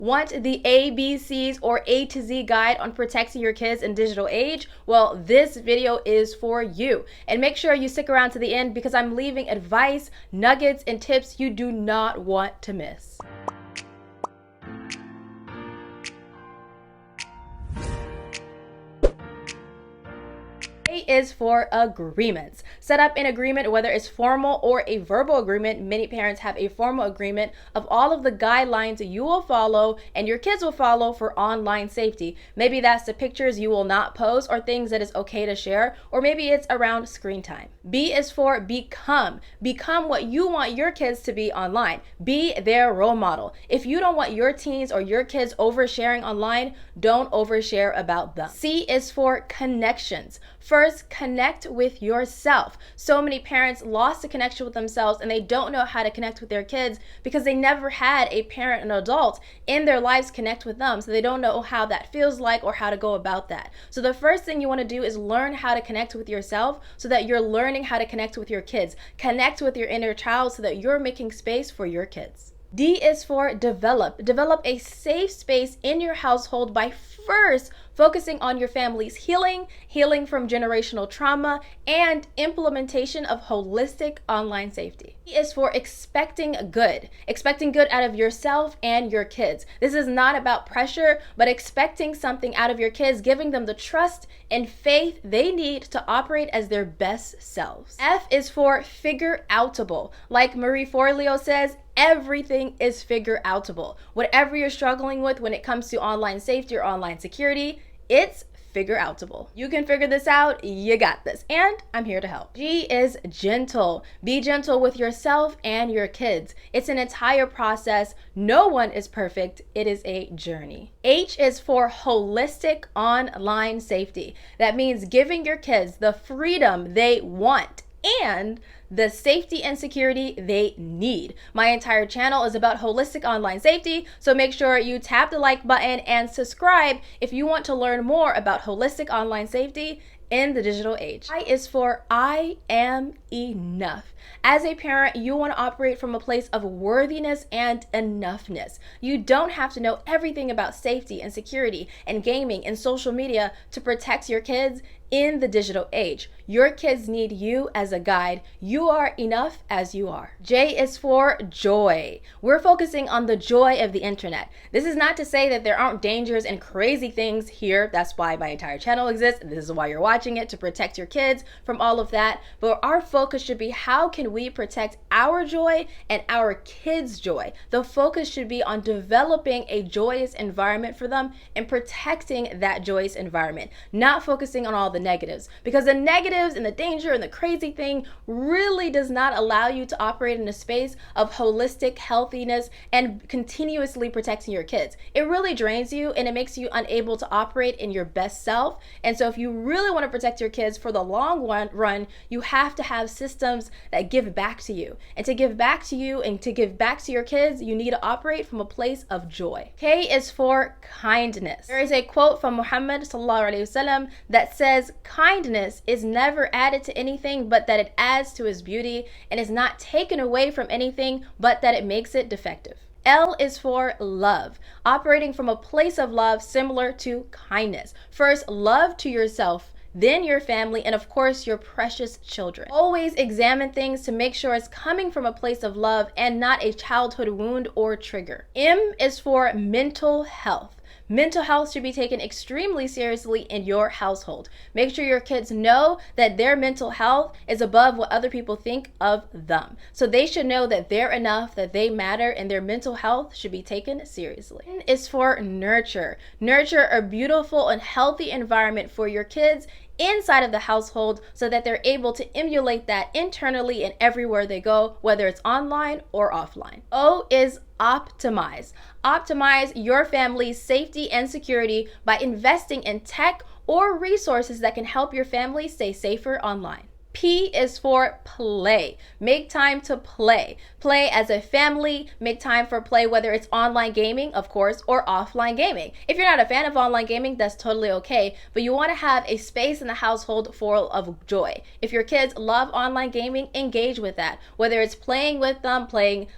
Want the ABCs or A to Z guide on protecting your kids in digital age? Well, this video is for you. And make sure you stick around to the end because I'm leaving advice, nuggets, and tips you do not want to miss. A is for agreements. Set up an agreement, whether it's formal or a verbal agreement. Many parents have a formal agreement of all of the guidelines you will follow and your kids will follow for online safety. Maybe that's the pictures you will not post or things that is okay to share, or maybe it's around screen time. B is for become. Become what you want your kids to be online. Be their role model. If you don't want your teens or your kids oversharing online, don't overshare about them. C is for connections. First, connect with yourself. So many parents lost the connection with themselves and they don't know how to connect with their kids because they never had a parent, an adult in their lives connect with them. So they don't know how that feels like or how to go about that. So the first thing you want to do is learn how to connect with yourself so that you're learning how to connect with your kids. Connect with your inner child so that you're making space for your kids. D is for develop. Develop a safe space in your household by first focusing on your family's healing from generational trauma, and implementation of holistic online safety. E is for expecting good. Expecting good out of yourself and your kids. This is not about pressure, but expecting something out of your kids, giving them the trust and faith they need to operate as their best selves. F is for figureoutable. Like Marie Forleo says, everything is figureoutable. Whatever you're struggling with when it comes to online safety or online security, it's figureoutable. You can figure this out, you got this, and I'm here to help. G is gentle. Be gentle with yourself and your kids. It's an entire process. No one is perfect. It is a journey. H is for holistic online safety. That means giving your kids the freedom they want and the safety and security they need. My entire channel is about holistic online safety, so make sure you tap the like button and subscribe if you want to learn more about holistic online safety in the digital age. I is for I am enough. As a parent, you want to operate from a place of worthiness and enoughness. You don't have to know everything about safety and security and gaming and social media to protect your kids in the digital age. Your kids need you as a guide. You are enough as you are. J is for joy. We're focusing on the joy of the internet. This is not to say that there aren't dangers and crazy things here. That's why my entire channel exists. This is why you're watching it, to protect your kids from all of that. But our focus should be, how can we protect our joy and our kids' joy? The focus should be on developing a joyous environment for them and protecting that joyous environment, not focusing on all the negatives, because the negatives and the danger and the crazy thing really does not allow you to operate in a space of holistic healthiness and continuously protecting your kids. It really drains you and it makes you unable to operate in your best self. And so if you really want to protect your kids for the long run, you have to have systems that give back to you. And to give back to you and to give back to your kids, you need to operate from a place of joy. K is for kindness. There is a quote from Muhammad sallallahu alaihi wasallam that says, kindness is never added to anything but that it adds to its beauty, and is not taken away from anything but that it makes it defective. L is for love. Operating from a place of love similar to kindness. First, love to yourself, then your family, and of course your precious children. Always examine things to make sure it's coming from a place of love and not a childhood wound or trigger. M is for mental health. Mental health should be taken extremely seriously in your household. Make sure your kids know that their mental health is above what other people think of them. So they should know that they're enough, that they matter, and their mental health should be taken seriously. N is for nurture. Nurture a beautiful and healthy environment for your kids inside of the household so that they're able to emulate that internally and everywhere they go, whether it's online or offline. O is optimize. Optimize your family's safety and security by investing in tech or resources that can help your family stay safer online. P is for play. Make time to play. Play as a family, make time for play, whether it's online gaming, of course, or offline gaming. If you're not a fan of online gaming, that's totally okay, but you want to have a space in the household full of joy. If your kids love online gaming, engage with that. Whether it's playing with them,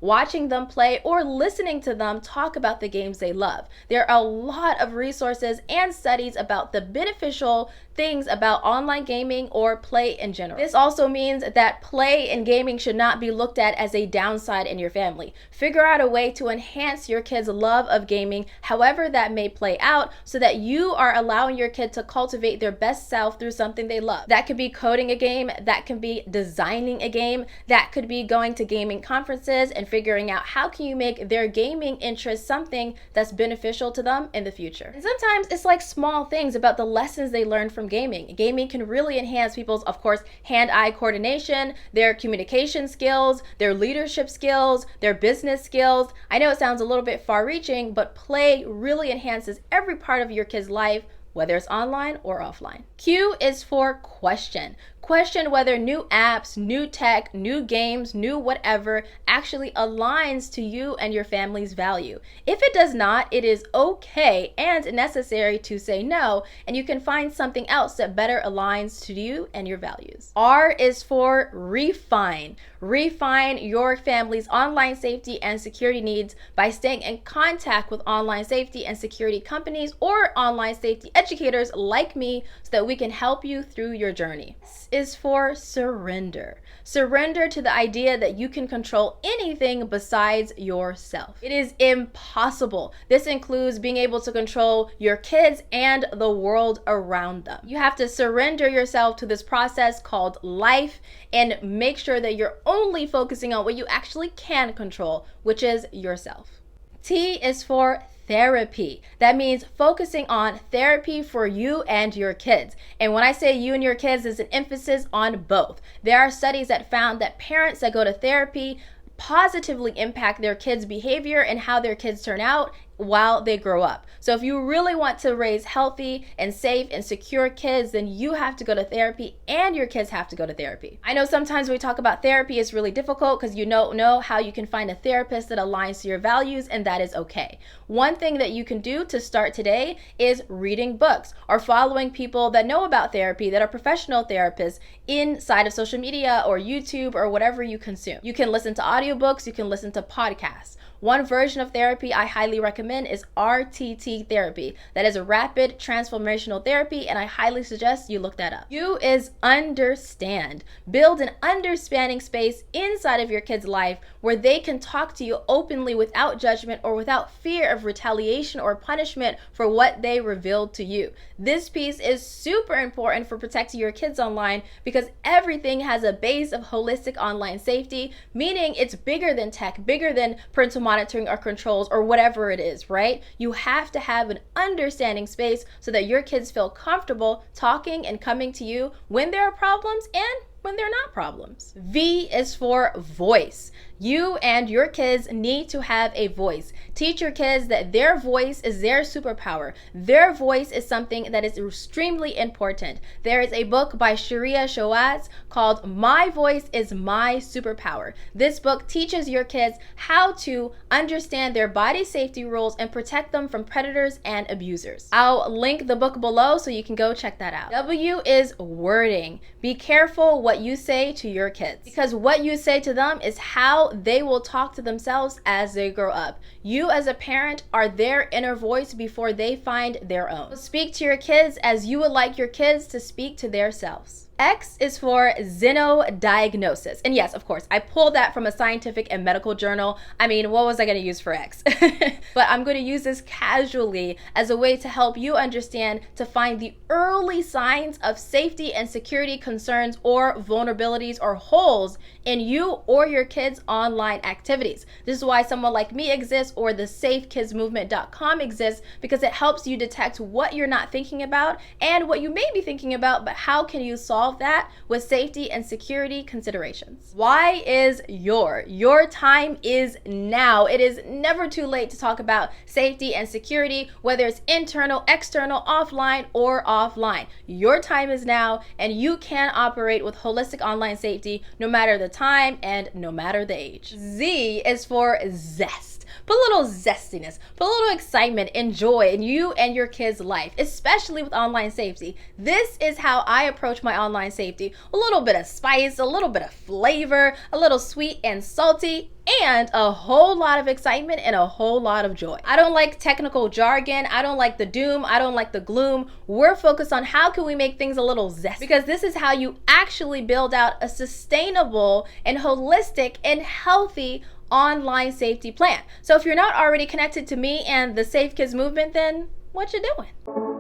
watching them play, or listening to them talk about the games they love. There are a lot of resources and studies about the beneficial things about online gaming or play in general. This also means that play in gaming should not be looked at as a downside in your family. Figure out a way to enhance your kids' love of gaming, however that may play out, so that you are allowing your kid to cultivate their best self through something they love. That could be coding a game, that could be designing a game, that could be going to gaming conferences and figuring out how can you make their gaming interest something that's beneficial to them in the future. And sometimes it's like small things about the lessons they learn from gaming. Gaming can really enhance people's, of course, hand-eye coordination, their communication skills, their leadership skills, their business skills. I know it sounds a little bit far-reaching, but play really enhances every part of your kid's life, whether it's online or offline. Q is for question. Question whether new apps, new tech, new games, new whatever actually aligns to you and your family's value. If it does not, it is okay and necessary to say no, and you can find something else that better aligns to you and your values. R is for refine. Refine your family's online safety and security needs by staying in contact with online safety and security companies or online safety educators like me so that we can help you through your journey. S is for surrender. Surrender to the idea that you can control anything besides yourself. It is impossible. This includes being able to control your kids and the world around them. You have to surrender yourself to this process called life and make sure that you're only focusing on what you actually can control, which is yourself. T is for therapy. That means focusing on therapy for you and your kids. And when I say you and your kids, there's an emphasis on both. There are studies that found that parents that go to therapy positively impact their kids' behavior and how their kids turn out while they grow up. So if you really want to raise healthy and safe and secure kids, then you have to go to therapy and your kids have to go to therapy. I know sometimes when we talk about therapy, it's really difficult because you don't know how you can find a therapist that aligns to your values, and that is okay. One thing that you can do to start today is reading books or following people that know about therapy, that are professional therapists inside of social media or YouTube or whatever you consume. You can listen to audiobooks, you can listen to podcasts. One version of therapy I highly recommend is RTT therapy. That is a rapid transformational therapy, and I highly suggest you look that up. U is understand. Build an understanding space inside of your kid's life where they can talk to you openly without judgment or without fear of retaliation or punishment for what they revealed to you. This piece is super important for protecting your kids online because everything has a base of holistic online safety, meaning it's bigger than tech, bigger than parental monitoring or controls or whatever it is, right? You have to have an understanding space so that your kids feel comfortable talking and coming to you when there are problems and when they're not problems. V is for voice. You and your kids need to have a voice. Teach your kids that their voice is their superpower. Their voice is something that is extremely important. There is a book by Sharia Shoaz called My Voice is My Superpower. This book teaches your kids how to understand their body safety rules and protect them from predators and abusers. I'll link the book below so you can go check that out. W is wording. Be careful what you say to your kids because what you say to them is how they will talk to themselves as they grow up. You as a parent are their inner voice before they find their own. Speak to your kids as you would like your kids to speak to themselves. X is for Xenodiagnoses. And yes, of course, I pulled that from a scientific and medical journal. I mean, what was I going to use for X? But I'm going to use this casually as a way to help you understand to find the early signs of safety and security concerns or vulnerabilities or holes in you or your kids' online activities. This is why someone like me exists or the safekidsmovement.com exists, because it helps you detect what you're not thinking about and what you may be thinking about, but how can you solve solve that with safety and security considerations. Y is your. Your time is now. It is never too late to talk about safety and security, whether it's internal, external, offline, or offline. Your time is now, and you can operate with holistic online safety no matter the time and no matter the age. Z is for Zest. Put a little zestiness, put a little excitement and joy in you and your kids' life, especially with online safety. This is how I approach my online safety. A little bit of spice, a little bit of flavor, a little sweet and salty, and a whole lot of excitement and a whole lot of joy. I don't like technical jargon. I don't like the doom. I don't like the gloom. We're focused on how can we make things a little zest, because this is how you actually build out a sustainable and holistic and healthy online safety plan. So if you're not already connected to me and the Safe Kids movement, then what you doing?